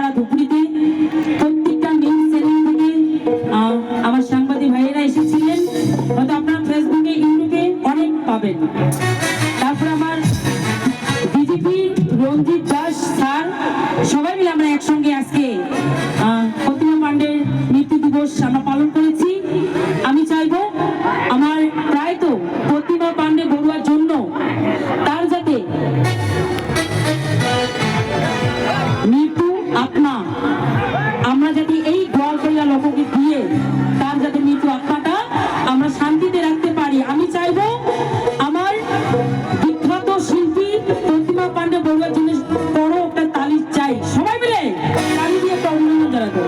কালীপাড়া ধুপড়িতে প্রত্যেকটা news channel থেকে আমার সাংবাদিক ভাইয়েরা এসেছিলেন, হয়তো আপনারা ফেসবুকে ইউটিউবে অনেক পাবেন। তারপর আমার বিজেপি রঞ্জিত দাস স্যার, সবাই মিলে আমরা একসঙ্গে আজকে প্রতিমা পাণ্ডের মৃত্যু দিবস আমরা পালন করেছি। আমি চাইবো আমার প্রায় তো প্রতিমা পাণ্ডে বড়ুয়ার জন্য তার যাতে মৃত্যু আত্মা আমরা যাতে এই গোয়ালপাড়া লোককে দিয়ে তার যাতে মৃত্যু আত্মাটা আমরা শান্তিতে রাখতে পারি। আমি চাইবো আমার বিখ্যাত শিল্পী প্রতিমা পাণ্ডে বড়ুয়ার জন্য বড় একটা তালি চাই, সবাই মিলে তালি দিয়ে একটা অভিনন্দন জানাবো।